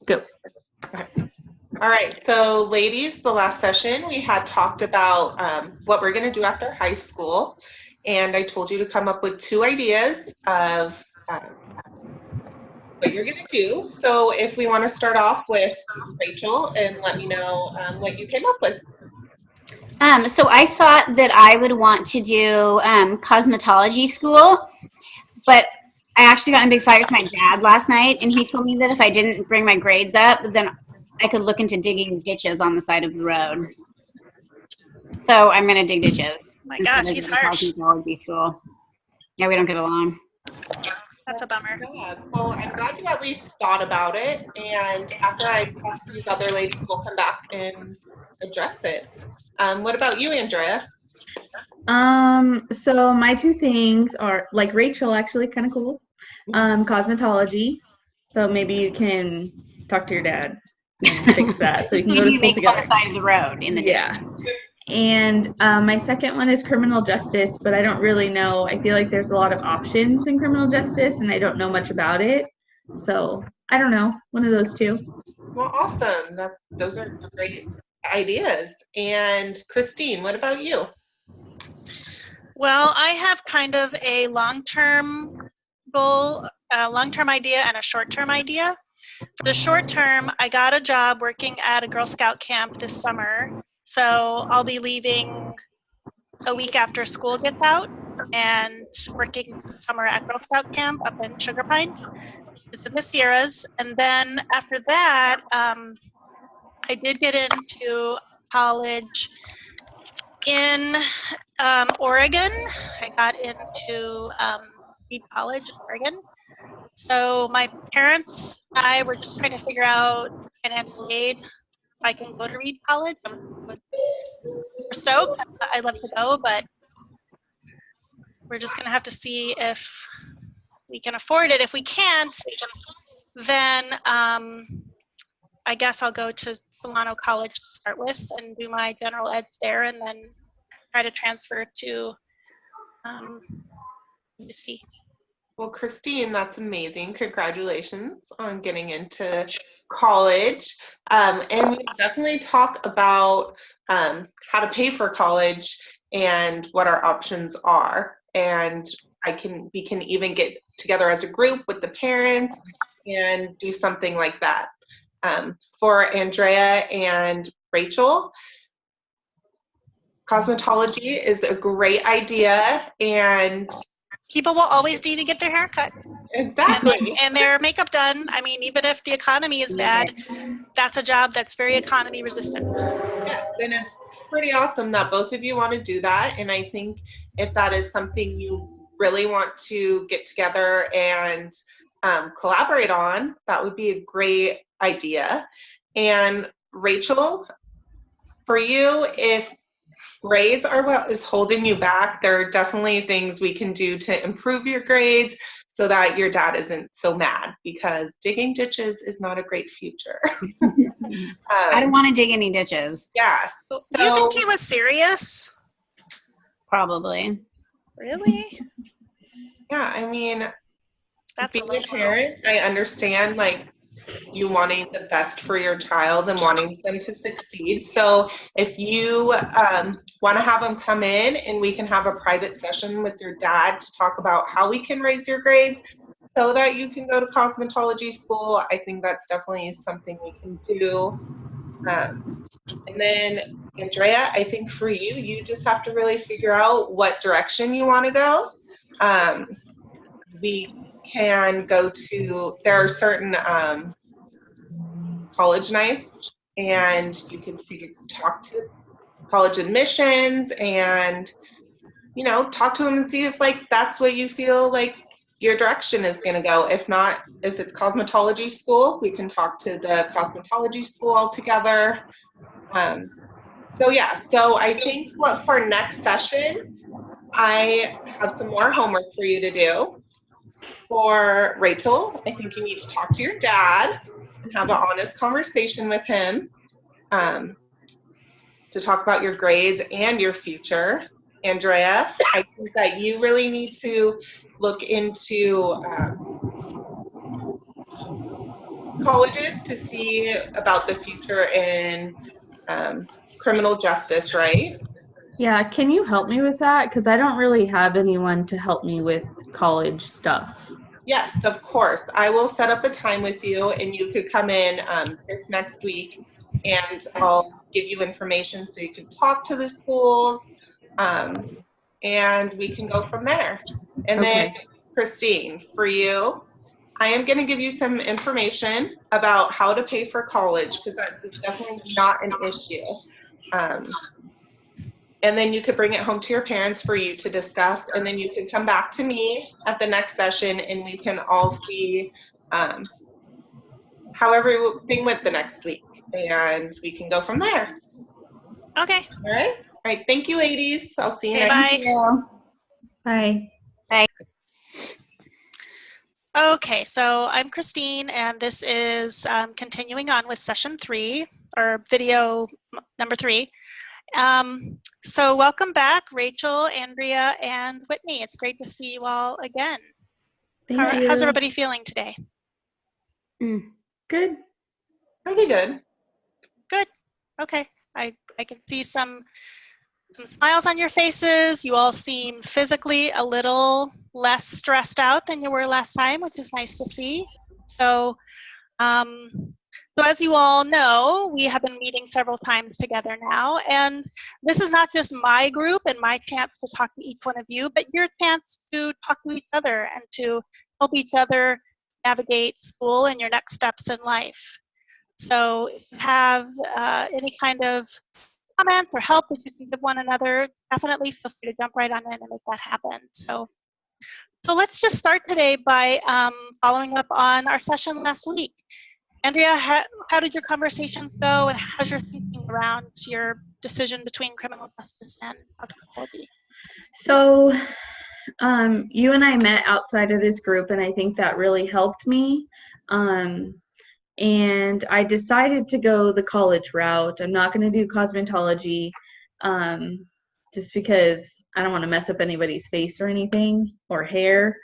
Go. Okay. All right, so ladies, the last session we had talked about what we're going to do after high school, and I told you to come up with 2 ideas of what you're going to do. So if we want to start off with Rachel and let me know what you came up with. So I thought that I would want to do cosmetology school, but I actually got in a big fight with my dad last night, and he told me that if I didn't bring my grades up, then I could look into digging ditches on the side of the road. So I'm going to dig ditches My instead gosh, of he's doing harsh. cosmetology school. Yeah, we don't get along. That's a bummer. Yeah, well, I'm glad you at least thought about it, and after I talk to these other ladies, we'll come back and address it. What about you, Andrea? So my 2 things are like Rachel, actually kind of cool. Cosmetology. So maybe you can talk to your dad and fix that so you can We go to do school make it on together. the side of the road in the Yeah. ditch. And my second one is criminal justice, but I don't really know. I feel like there's a lot of options in criminal justice, and I don't know much about it. So I don't know. One of those 2. Well, awesome. Those are great ideas. And Christine, what about you? Well, I have kind of a long-term goal, a long-term idea, and a short-term idea. For the short term, I got a job working at a Girl Scout camp this summer. So I'll be leaving a week after school gets out and working summer at Girl Scout camp up in Sugar Pine. It's in the Sierras. And then after that, I did get into college in Oregon. I got into Reed College in Oregon. So my parents and I were just trying to figure out financial aid. If I can go to Reed College, I'm super stoked. I'd love to go, but we're just going to have to see if we can afford it. If we can't, then I guess I'll go to Solano College to start with and do my general eds there, and then try to transfer to UC. Well, Christine, that's amazing. Congratulations on getting into college. And we definitely talk about how to pay for college and what our options are. And we can even get together as a group with the parents and do something like that. For Andrea and Rachel, cosmetology is a great idea, and people will always need to get their hair cut. exactly. And their makeup done. I mean, even if the economy is bad, that's a job that's very economy resistant. Yes, and it's pretty awesome that both of you want to do that. And I think if that is something you really want to get together and collaborate on, that would be a great idea. And Rachel, for you, if grades are what is holding you back, there are definitely things we can do to improve your grades so that your dad isn't so mad, because digging ditches is not a great future. I don't want to dig any ditches. Yeah. So, you think he was serious? Probably. Really? Yeah, I mean, that's being a parent, I understand like you wanting the best for your child and wanting them to succeed. So if you want to have them come in and we can have a private session with your dad to talk about how we can raise your grades so that you can go to cosmetology school, I think that's definitely something we can do. And then Andrea, I think for you, you just have to really figure out what direction you want to go. We can go to, there are certain college nights, and you can talk to college admissions and, you know, talk to them and see if like that's what you feel like your direction is going to go. If not, if it's cosmetology school, we can talk to the cosmetology school altogether. So yeah, so I think what for next session, I have some more homework for you to do. For Rachel, I think you need to talk to your dad and have an honest conversation with him to talk about your grades and your future. Andrea, I think that you really need to look into colleges to see about the future in criminal justice, right? Yeah, can you help me with that? Because I don't really have anyone to help me with college stuff. Yes, of course. I will set up a time with you, and you could come in this next week, and I'll give you information so you can talk to the schools, and we can go from there. And then, Okay. Christine, for you, I am going to give you some information about how to pay for college, because that is definitely not an issue. And then you could bring it home to your parents for you to discuss, and then you can come back to me at the next session, and we can all see how everything went the next week, and we can go from there. Okay. All right? All right. Thank you, ladies. I'll see you Okay, next bye. Bye. Okay, so I'm Christine, and this is continuing on with session 3, or video number 3. So welcome back, Rachel, Andrea, and Whitney. It's great to see you all again. Thank you. How's everybody feeling today? Good. Pretty good. Good. Okay. I can see some smiles on your faces. You all seem physically a little less stressed out than you were last time, which is nice to see. So, so as you all know, we have been meeting several times together now, and this is not just my group and my chance to talk to each one of you, but your chance to talk to each other and to help each other navigate school and your next steps in life. So if you have any kind of comments or help that you can give one another, definitely feel free to jump right on in and make that happen. So let's just start today by following up on our session last week. Andrea, how did your conversations go, and how's your thinking around your decision between criminal justice and cosmetology? So, you and I met outside of this group, and I think that really helped me. And I decided to go the college route. I'm not going to do cosmetology, just because I don't want to mess up anybody's face or anything, or hair.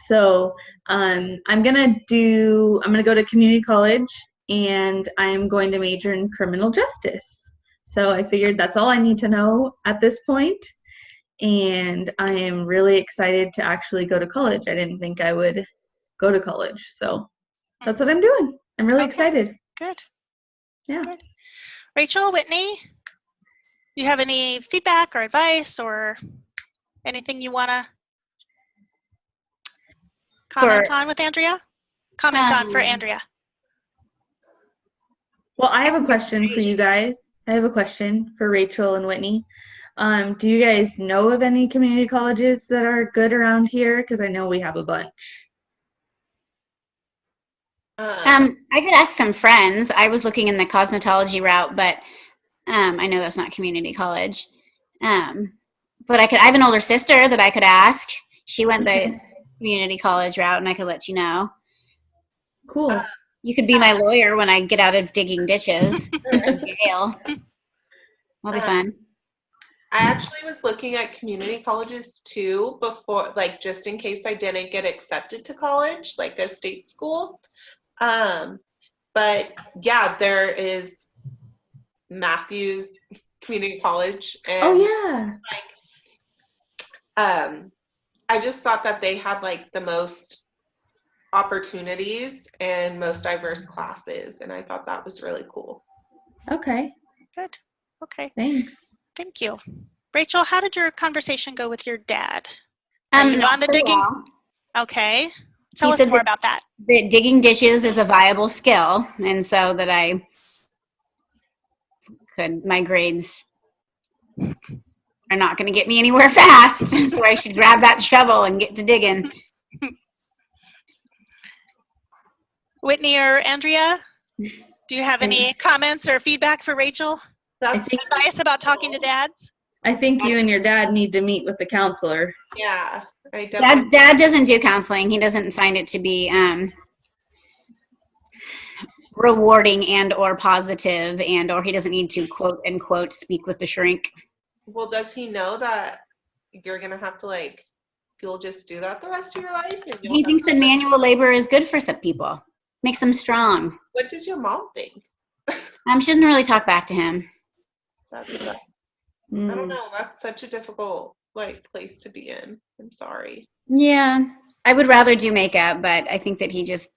So I'm gonna go to community college, and I'm going to major in criminal justice. So I figured that's all I need to know at this point, and I am really excited to actually go to college. I didn't think I would go to college, so that's what I'm doing. I'm really excited. Good. Yeah. Good. Rachel, Whitney, do you have any feedback or advice or anything you want to comment on with Andrea? Comment on for Andrea. Well, I have a question for you guys. I have a question for Rachel and Whitney. Do you guys know of any community colleges that are good around here? Because I know we have a bunch. I could ask some friends. I was looking in the cosmetology route, but I know that's not community college. But I have an older sister that I could ask. She went the community college route, and I could let you know. Cool. You could be my lawyer when I get out of digging ditches in jail. That'll be fun. I actually was looking at community colleges too before, like, just in case I didn't get accepted to college, like a state school. But yeah, there is Matthews Community College, and I just thought that they had like the most opportunities and most diverse classes, and I thought that was really cool. Okay. Good. Okay. Thanks. Thank you. Rachel, how did your conversation go with your dad? Not so digging? well. Okay. Tell us more about that. That digging ditches is a viable skill, and so that my grades are not going to get me anywhere fast, so I should grab that shovel and get to digging. Whitney or Andrea, do you have any comments or feedback for Rachel? Advice about talking to dads? I think you and your dad need to meet with the counselor. Yeah. Dad doesn't do counseling. He doesn't find it to be rewarding and or positive, and or he doesn't need to quote unquote speak with the shrink. Well, does he know that you're gonna have to, like, you'll just do that the rest of your life? He thinks that manual labor is good for some people. Makes them strong. What does your mom think? She doesn't really talk back to him. That's, I Mm. don't know. That's such a difficult place to be in. I'm sorry. Yeah, I would rather do makeup, but I think that he's just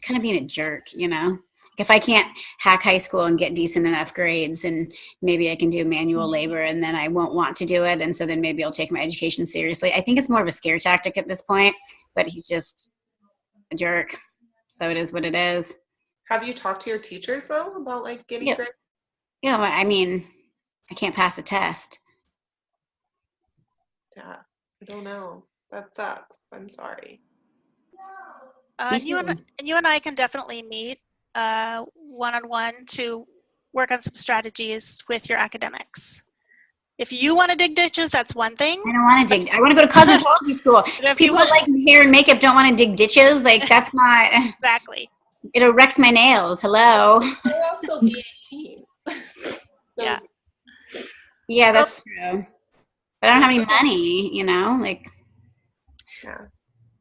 kind of being a jerk, you know? If I can't hack high school and get decent enough grades, and maybe I can do manual labor, and then I won't want to do it, and so then maybe I'll take my education seriously. I think it's more of a scare tactic at this point, but he's just a jerk. So it is what it is. Have you talked to your teachers though about getting Yeah. grades? You know, I mean, I can't pass a test. Yeah. I don't know. That sucks. I'm sorry. Me You and I can definitely meet one-on-one to work on some strategies with your academics. If you want to dig ditches, that's one thing. I don't want to dig. I want to go to cosmetology school. If People you that like hair and makeup don't want to dig ditches. That's not. Exactly. It wrecks my nails. Hello. I'll also be 18. Yeah. Yeah, So- that's true. But I don't have any money, you know, Yeah.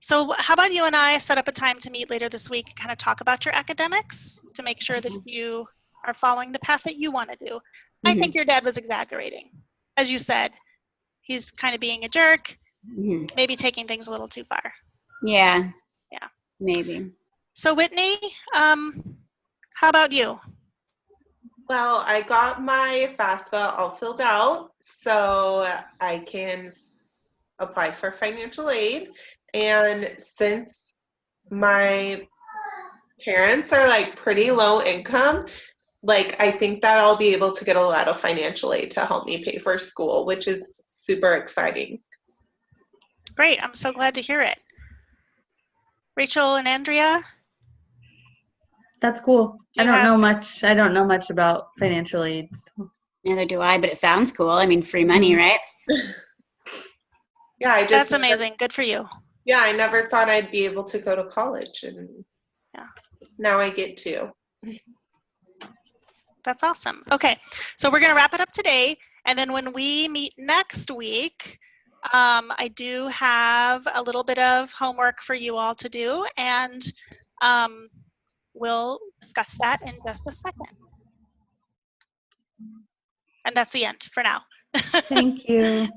So how about you and I set up a time to meet later this week and kind of talk about your academics to make sure that you are following the path that you want to do. I think your dad was exaggerating. As you said, he's kind of being a jerk, maybe taking things a little too far. Yeah. Yeah. Maybe. So Whitney, how about you? Well, I got my FAFSA all filled out so I can apply for financial aid. And since my parents are pretty low income, I think that I'll be able to get a lot of financial aid to help me pay for school, which is super exciting. Great. I'm so glad to hear it. Rachel and Andrea? That's cool. Do I you don't know have- much. I don't know much about financial aid. So. Neither do I, but it sounds cool. I mean, free money, right? Yeah, I just That's amazing. Good for you. Yeah, I never thought I'd be able to go to college, and now I get to. That's awesome. Okay, so we're going to wrap it up today. And then when we meet next week, I do have a little bit of homework for you all to do, and we'll discuss that in just a second. And that's the end for now. Thank you.